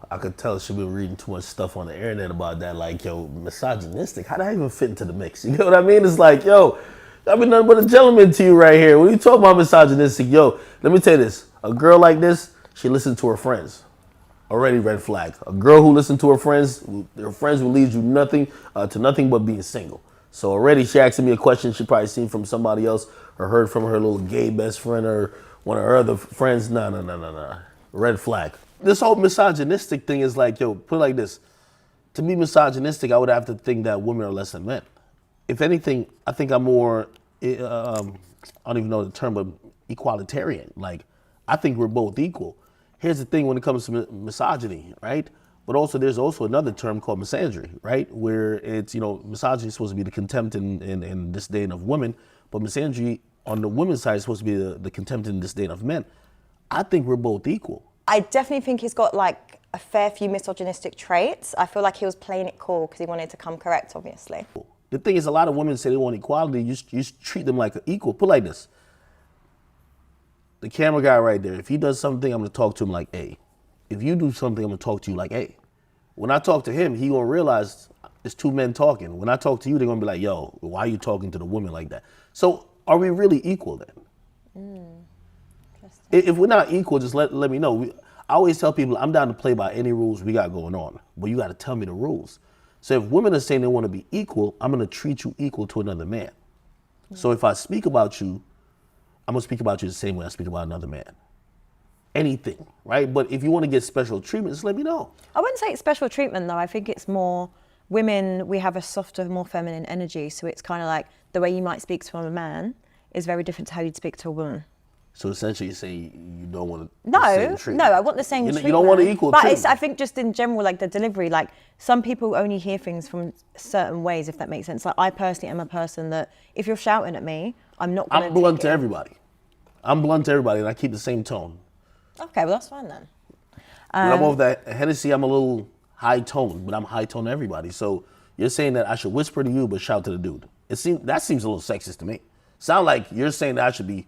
I could tell she been reading too much stuff on the internet about that. Like, yo, misogynistic. How did I even fit into the mix? You know what I mean? It's like, yo, I've been nothing but a gentleman to you right here. When you talk about misogynistic, yo, let me tell you this. A girl like this, she listens to her friends. Already red flag. A girl who listens to her friends will lead you to nothing but being single. So already she asking me a question she probably seen from somebody else or heard from her little gay best friend or one of her other friends. No. Red flag. This whole misogynistic thing is like, yo, put it like this. To be misogynistic, I would have to think that women are less than men. If anything, I think I'm more, I don't even know the term, but equalitarian. Like, I think we're both equal. Here's the thing when it comes to misogyny, right? But also, there's also another term called misandry, right? Where it's, misogyny is supposed to be the contempt and disdain of women, but misandry on the women's side is supposed to be the contempt and disdain of men. I think we're both equal. I definitely think he's got like a fair few misogynistic traits. I feel like he was playing it cool because he wanted to come correct, obviously. The thing is, a lot of women say they want equality. You just treat them like an equal. Put it like this. The camera guy right there, if he does something, I'm going to talk to him like A. If you do something, I'm going to talk to you like A. When I talk to him, he going to realize it's two men talking. When I talk to you, they're going to be like, yo, why are you talking to the woman like that? So are we really equal then? If we're not equal, just let me know. I always tell people I'm down to play by any rules we got going on, but you got to tell me the rules. So if women are saying they want to be equal, I'm going to treat you equal to another man. So if I speak about you, I'm going to speak about you the same way I speak about another man. Anything, right? But if you want to get special treatment, just let me know. I wouldn't say it's special treatment, though. I think it's more women, we have a softer, more feminine energy. So it's kind of like the way you might speak to a man is very different to how you'd speak to a woman. So essentially, you say you don't want No, I want the same treatment. You don't want to equal treatment. But I think just in general, like the delivery, like some people only hear things from certain ways, if that makes sense. Like I personally am a person that if you're shouting at me, I'm not going to I'm blunt to everybody. I'm blunt to everybody, and I keep the same tone. Okay, well that's fine then. When I'm over that Hennessy, I'm a little high tone, but I'm high tone to everybody. So you're saying that I should whisper to you, but shout to the dude. That seems a little sexist to me. Sound like you're saying that I should be,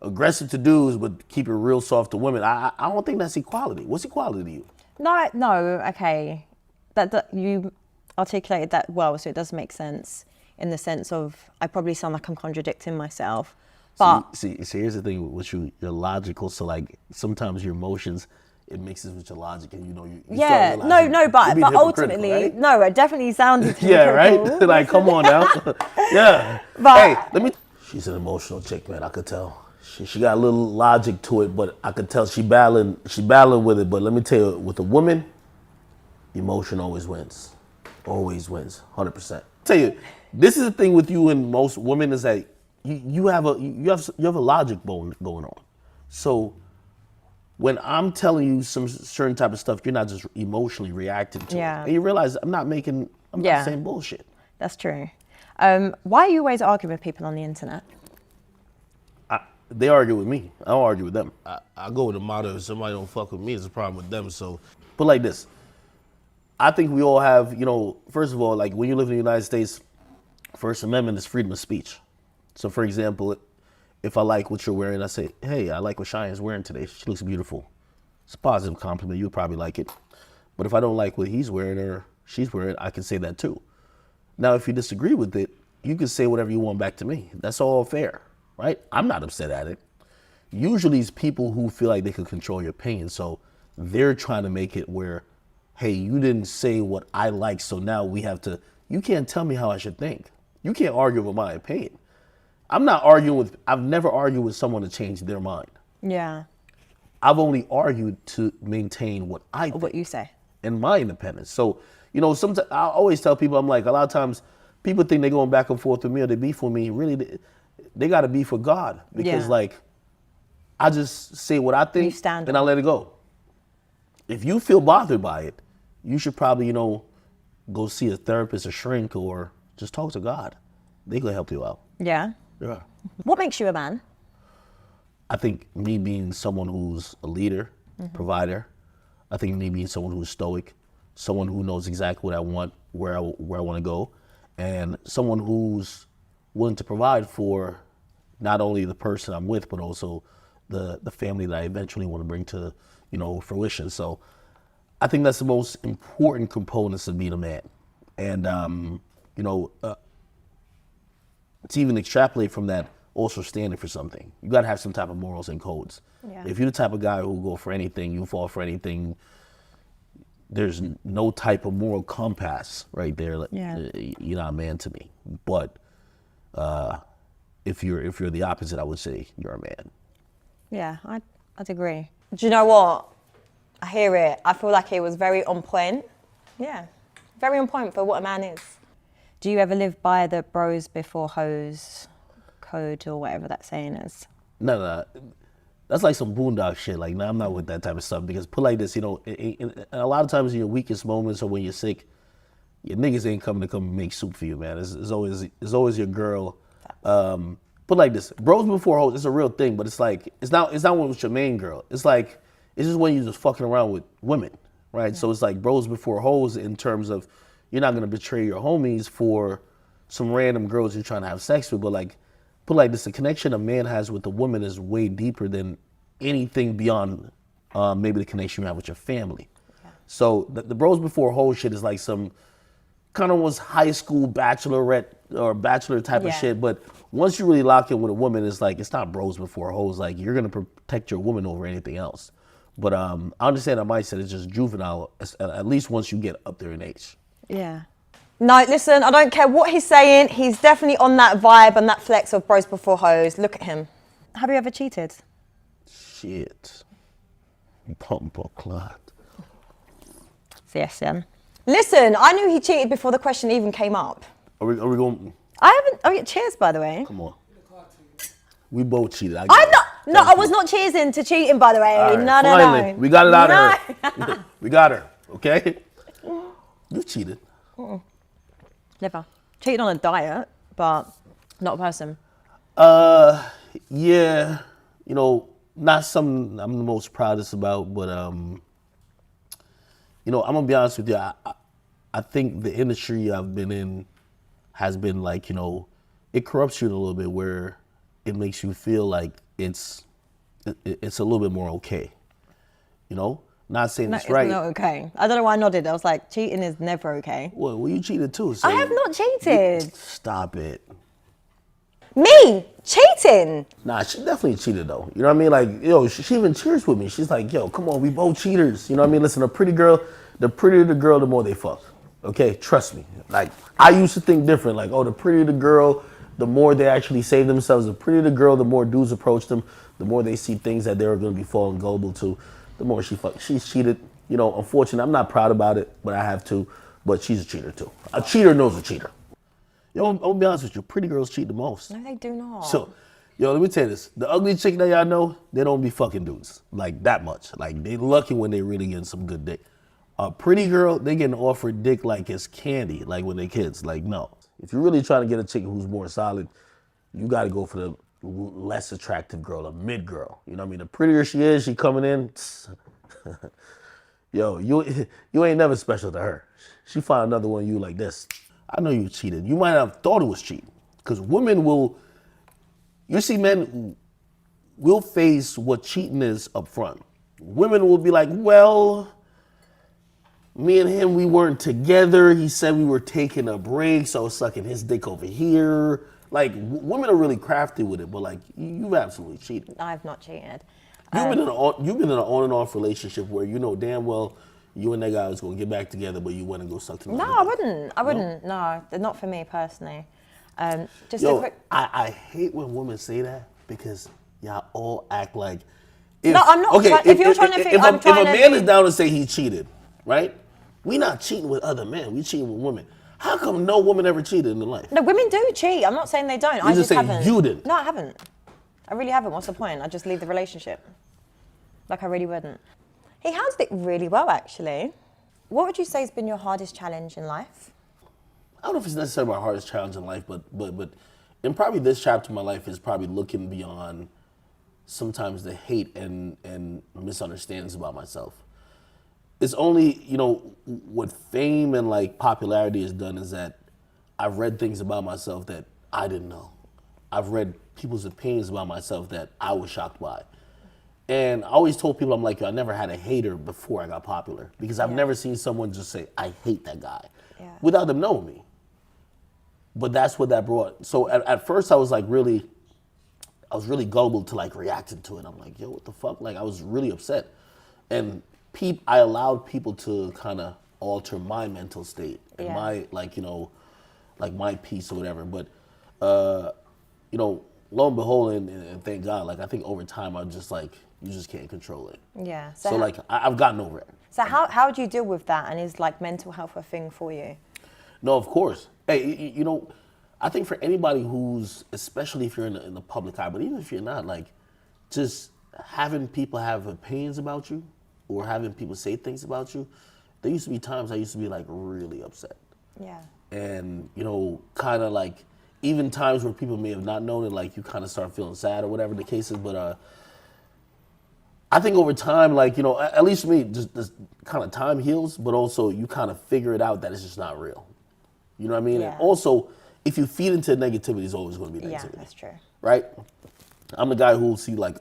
aggressive to dudes, but keep it real soft to women. I don't think that's equality. What's equality to you? No, okay. That you articulated that well, so it does make sense in the sense of I probably sound like I'm contradicting myself. But See, here's the thing with you. You're logical, so like sometimes your emotions, it mixes with your logic, and you yeah, start realizing but you're being ultimately, right? no, it definitely sounded Yeah, right? hypocritical. Like, come on now. Yeah. But- hey, she's an emotional chick, man. I could tell. She got a little logic to it, but I could tell she battling with it. But let me tell you, with a woman, emotion always wins. Always wins, 100%. Tell you, this is the thing with you and most women is that you have a logic going on. So when I'm telling you some certain type of stuff, you're not just emotionally reacting to it. And you realize I'm not saying bullshit. That's true. Why are you always arguing with people on the internet? They argue with me. I don't argue with them. I go with the motto, if somebody don't fuck with me, it's a problem with them. So, but like this, I think we all have, first of all, like when you live in the United States, First Amendment is freedom of speech. So for example, if I like what you're wearing, I say, hey, I like what Cheyenne's wearing today. She looks beautiful. It's a positive compliment. You'll probably like it. But if I don't like what he's wearing or she's wearing, I can say that too. Now, if you disagree with it, you can say whatever you want back to me. That's all fair, right? I'm not upset at it. Usually it's people who feel like they can control your opinion. So they're trying to make it where, hey, you didn't say what I like, so now you can't tell me how I should think. You can't argue with my opinion. I've never argued with someone to change their mind. Yeah. I've only argued to maintain what I think. What you say. And my independence. So, sometimes I always tell people, I'm like, a lot of times people think they're going back and forth with me or they beef with me. Really, they got to beef with God. Because I just say what I think and I let it go. If you feel bothered by it, you should probably, go see a therapist, a shrink, or just talk to God. They can help you out. Yeah. Yeah. What makes you a man? I think me being someone who's a leader, provider. I think me being someone who's stoic, someone who knows exactly what I want, where I want to go, and someone who's willing to provide for not only the person I'm with, but also the family that I eventually want to bring to, fruition. So I think that's the most important components of being a man. And, to even extrapolate from that, also standing for something. You got to have some type of morals and codes. Yeah. If you're the type of guy who go for anything, you fall for anything, there's no type of moral compass right there. You're not a man to me. But if you're the opposite, I would say you're a man. Yeah, I'd agree. Do you know what? I hear it. I feel like it was very on point. Yeah, very on point for what a man is. Do you ever live by the bros before hoes code or whatever that saying is? No. That's like some boondock shit. Like, I'm not with that type of stuff because put like this, a lot of times in your weakest moments or when you're sick, your niggas ain't coming to come make soup for you, man. It's always your girl. Put like this, bros before hoes, it's a real thing, but it's like, it's not when it's your main girl. It's like, it's just when you're just fucking around with women, right? Yeah. So it's like bros before hoes in terms of, you're not gonna betray your homies for some random girls you're trying to have sex with, but like, put like this, the connection a man has with a woman is way deeper than anything beyond maybe the connection you have with your family. Yeah. So the bros before hoes shit is like some kind of was high school bachelorette or bachelor type of shit, but once you really lock in with a woman, it's like, it's not bros before hoes, like you're gonna protect your woman over anything else. But I understand that mindset is just juvenile, at least once you get up there in age. Yeah. No, listen, I don't care what he's saying. He's definitely on that vibe and that flex of bros before hoes. Look at him. Have you ever cheated? Shit. Pump or clot. Yes, yeah. Listen, I knew he cheated before the question even came up. Are we going? I haven't. Oh, yeah, cheers, by the way. Come on. We both cheated. I was not cheersing to cheating, by the way. Right, No. finally, we got it out of her. We got her, okay? You cheated. Never. Cheated on a diet, but not a person. Yeah. not something I'm the most proudest about, but you know, I'm gonna be honest with you. I think the industry I've been in has been like, you know, it corrupts you in a little bit where it makes you feel like it's a little bit more okay. You know, not saying No, it's right. not okay. I don't know why I nodded. I was like, cheating is never okay. Well, you cheated too. So I have not cheated. Stop it. Me cheating? Nah, she definitely cheated though. You know what I mean? Like, yo, she even cheers with me. She's like, yo, come on, we both cheaters. You know what I mean? Listen, the prettier the girl, the more they fuck. Okay, trust me. Like, I used to think different. Like, oh, the prettier the girl, the more they actually save themselves. The prettier the girl, the more dudes approach them. The more they see things that they're going to be falling gullible to. The more she's cheated. You know, unfortunately, I'm not proud about it, but I have to. But she's a cheater too. A cheater knows a cheater. Yo, I'm gonna be honest with you. Pretty girls cheat the most. No, they do not. So, yo, let me tell you this. The ugly chick that y'all know, they don't be fucking dudes. Like, that much. Like, they lucky when they really getting some good dick. A pretty girl, they getting offered dick like it's candy, like when they kids. Like, no. If you're really trying to get a chick who's more solid, you got to go for the less attractive girl, a mid girl. You know what I mean? The prettier she is, she coming in, yo, you ain't never special to her. She find another one of you like this. I know you cheated. You might have thought it was cheating. Because women will, you see men will face what cheating is up front. Women will be like, well, me and him, we weren't together. He said we were taking a break, so I was sucking his dick over here. Like, women are really crafty with it, but like, you've absolutely cheated. I've not cheated. You've been in an on and off relationship where you know damn well you and that guy was gonna get back together, but you went and go suck to No, I wouldn't. No, not for me personally. Just a Yo, quick. I hate when women say that because y'all all act like. If, No, I'm not. Okay, if you're trying to think, if a man is down to say he cheated, right? We not cheating with other men. We cheating with women. How come no woman ever cheated in their life? No, women do cheat. I'm not saying they don't. I just saying haven't. you didn't. No, I haven't. I really haven't. What's the point? I just leave the relationship. Like I really wouldn't. He handled it really well, actually. What would you say has been your hardest challenge in life? I don't know if it's necessarily my hardest challenge in life, but in probably this chapter of my life is probably looking beyond sometimes the hate and misunderstandings about myself. It's only, you know, what fame and like popularity has done is that I've read things about myself that I didn't know. I've read people's opinions about myself that I was shocked by. And I always told people, I'm like, yo, I never had a hater before I got popular because I've never seen someone just say, I hate that guy without them knowing me. But that's what that brought. So at first I was really gullible to like reacting to it. I'm like, yo, what the fuck? Like I was really upset. And I allowed people to kind of alter my mental state and my like, you know, like my peace or whatever. But, you know, lo and behold, and thank God, like I think over time I'm just like, you just can't control it. Yeah. So like I've gotten over it. So how do you deal with that? And is like mental health a thing for you? No, of course. Hey, you know, I think for anybody who's, especially if you're in the public eye, but even if you're not, like, just having people have opinions about you or having people say things about you, there used to be times I used to be like really upset. Yeah. And, you know, kind of like, even times where people may have not known it, like you kind of start feeling sad or whatever the case is. But I think over time, like, you know, at least for me, just this kind of time heals, but also you kind of figure it out that it's just not real. You know what I mean? Yeah. And also, if you feed into negativity, it's always going to be negativity. Yeah, that's true. Right? I'm the guy who will see like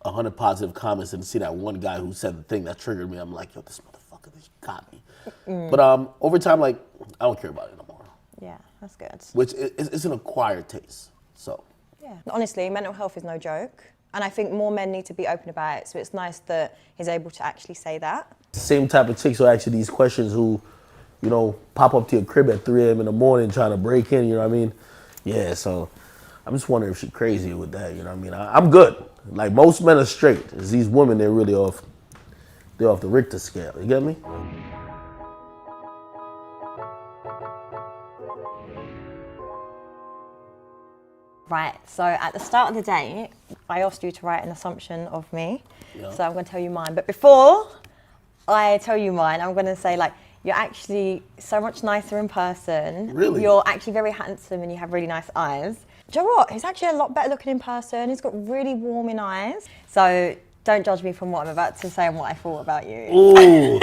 100 positive comments and see that one guy who said the thing that triggered me. I'm like, yo, this motherfucker, this got me. But over time, like, I don't care about it no more. Yeah, that's good. Which is an acquired taste. So. Yeah. Honestly, mental health is no joke. And I think more men need to be open about it. So it's nice that he's able to actually say that. Same type of chicks who ask you these questions who, you know, pop up to your crib at 3 a.m. in the morning trying to break in, you know what I mean? Yeah, so I'm just wondering if she's crazy with that, you know what I mean? I'm good. Like, most men are straight. It's these women, they're really off the Richter scale, you get me? Right, so at the start of the day, I asked you to write an assumption of me. Yeah. So I'm going to tell you mine. But before I tell you mine, I'm going to say, like, you're actually so much nicer in person. Really? You're actually very handsome and you have really nice eyes. Do you know what? He's actually a lot better looking in person. He's got really warming eyes. So don't judge me from what I'm about to say and what I thought about you. Ooh.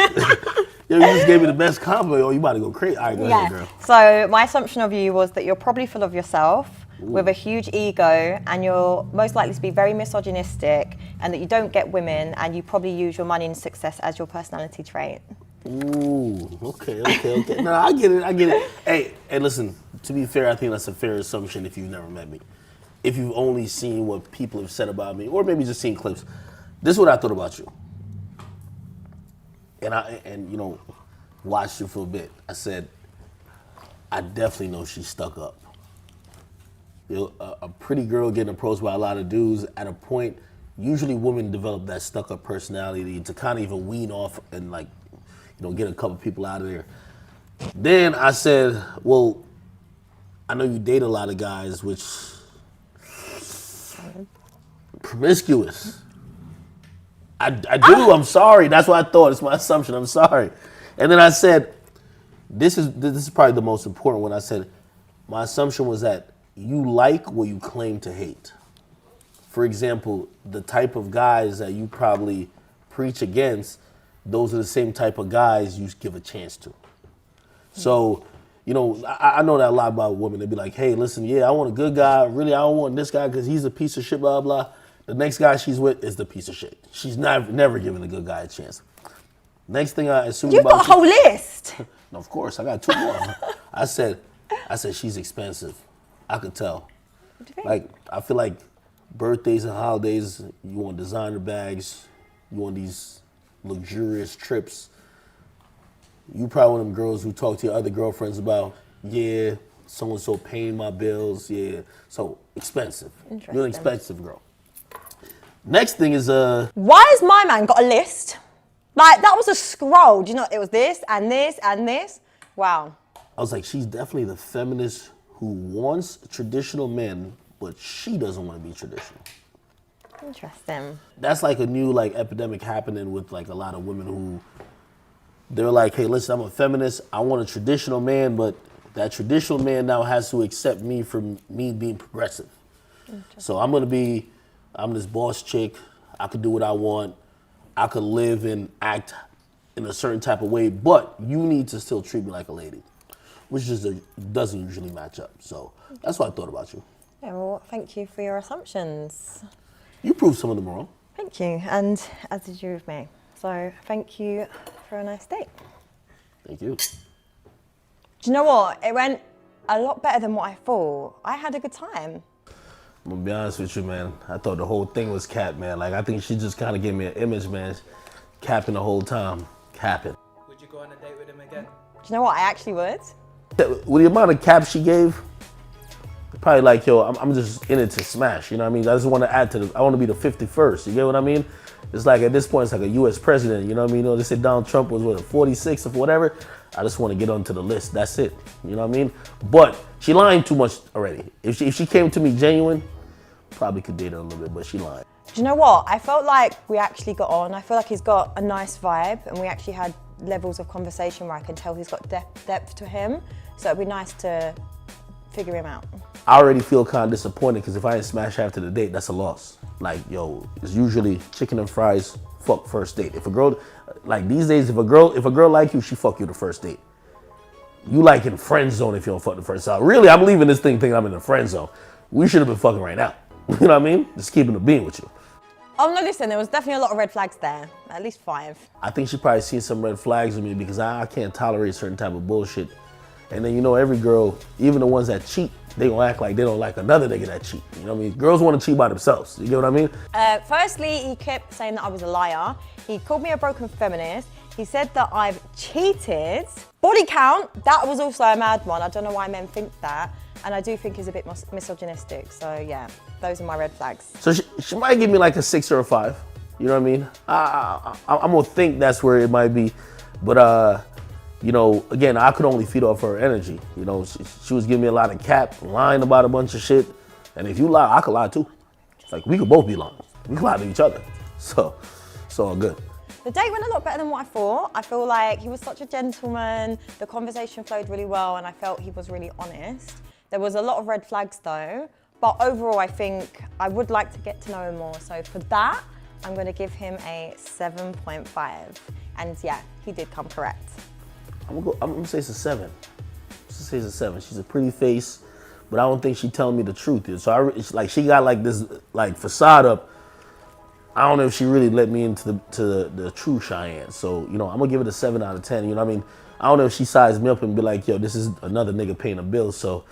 Yo, you just gave me the best compliment. Oh, you about to go crazy. All right, go ahead, girl. So my assumption of you was that you're probably full of yourself, with a huge ego, and you're most likely to be very misogynistic, and that you don't get women, and you probably use your money and success as your personality trait. Ooh, okay. No, I get it. Hey, listen, to be fair, I think that's a fair assumption if you've never met me. If you've only seen what people have said about me, or maybe just seen clips. This is what I thought about you. And you know, watched you for a bit. I said, I definitely know she's stuck up. You know, a pretty girl getting approached by a lot of dudes at a point, usually women develop that stuck up personality to kind of even wean off and like, you know, get a couple people out of there. Then I said, well, I know you date a lot of guys, which promiscuous. I do, I'm sorry. That's what I thought. It's my assumption, I'm sorry. And then I said, this is probably the most important one. I said, my assumption was that you like what you claim to hate. For example, the type of guys that you probably preach against, those are the same type of guys you give a chance to. So, you know, I know that a lot about women. They'd be like, hey, listen, yeah, I want a good guy. Really, I don't want this guy because he's a piece of shit, blah, blah. The next guy she's with is the piece of shit. She's never giving a good guy a chance. Next thing I assume You've got a whole list. No, of course, I got two more. I said she's expensive. I could tell. What do you think? Like, I feel like birthdays and holidays, you want designer bags, you want these luxurious trips. You probably one of them girls who talk to your other girlfriends about, yeah, so-and-so paying my bills, yeah. So, expensive. You're an expensive girl. Next thing is, why has my man got a list? Like, that was a scroll. Do you know, it was this and this and this. Wow. I was like, she's definitely the feminist who wants traditional men, but she doesn't want to be traditional. Interesting. That's like a new like epidemic happening with like a lot of women who, they're like, hey, listen, I'm a feminist. I want a traditional man, but that traditional man now has to accept me for me being progressive. So I'm this boss chick. I could do what I want. I could live and act in a certain type of way, but you need to still treat me like a lady, which just doesn't usually match up. So that's what I thought about you. Yeah, well, thank you for your assumptions. You proved some of them wrong. Thank you, and as did you with me. So thank you for a nice date. Thank you. Do you know what? It went a lot better than what I thought. I had a good time. I'm gonna be honest with you, man. I thought the whole thing was cap, man. Like, I think she just kind of gave me an image, man. Capping the whole time. Capping. Would you go on a date with him again? Do you know what? I actually would. With the amount of cap she gave, probably like, yo, I'm just in it to smash, you know what I mean? I just want to add to I want to be the 51st, you get what I mean? It's like, at this point, it's like a U.S. president, you know what I mean? You know, they said Donald Trump was, what, 46 or whatever? I just want to get onto the list, that's it, you know what I mean? But she lying too much already. If she came to me genuine, probably could date her a little bit, but she lying. Do you know what? I felt like we actually got on. I feel like he's got a nice vibe, and we actually had levels of conversation where I can tell he's got depth to him. So it'd be nice to figure him out. I already feel kind of disappointed because if I didn't smash after the date, that's a loss. Like, yo, it's usually chicken and fries, fuck first date. If a girl, like these days, if a girl like you, she fuck you the first date. You like in friend zone if you don't fuck the first time. Really, I'm leaving this thing thinking I'm in the friend zone. We should have been fucking right now. You know what I mean? Just keeping the bean with you. Oh no, listen, there was definitely a lot of red flags there. At least 5. I think she probably seen some red flags with me because I can't tolerate certain type of bullshit. And then, you know, every girl, even the ones that cheat, they gonna act like they don't like another nigga that cheat. You know what I mean? Girls want to cheat by themselves. You get what I mean? Firstly, he kept saying that I was a liar. He called me a broken feminist. He said that I've cheated. Body count, that was also a mad one. I don't know why men think that. And I do think he's a bit misogynistic. So yeah, those are my red flags. So she might give me like a 6 or a 5. You know what I mean? I'm gonna think that's where it might be. But you know, again, I could only feed off her energy. You know, she was giving me a lot of cap, lying about a bunch of shit. And if you lie, I could lie too. Like, we could both be lying. We could lie to each other. So it's all good. The date went a lot better than what I thought. I feel like he was such a gentleman. The conversation flowed really well, and I felt he was really honest. There was a lot of red flags though, But overall, I think I would like to get to know him more. So for that, I'm going to give him a 7.5. And yeah, he did come correct. I'm gonna say it's a 7. Let's say it's a 7. She's a pretty face, but I don't think she's telling me the truth. So it's like she got like this like facade up. I don't know if she really let me into the true Cheyenne. So, you know, I'm gonna give it a 7 out of 10. You know what I mean? I don't know if she sized me up and be like, yo, this is another nigga paying a bill. So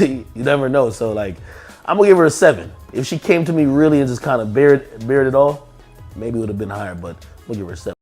you never know. So like, I'm gonna give her a 7. If she came to me really and just kind of bared it all, maybe it would have been higher, but we'll give her a 7.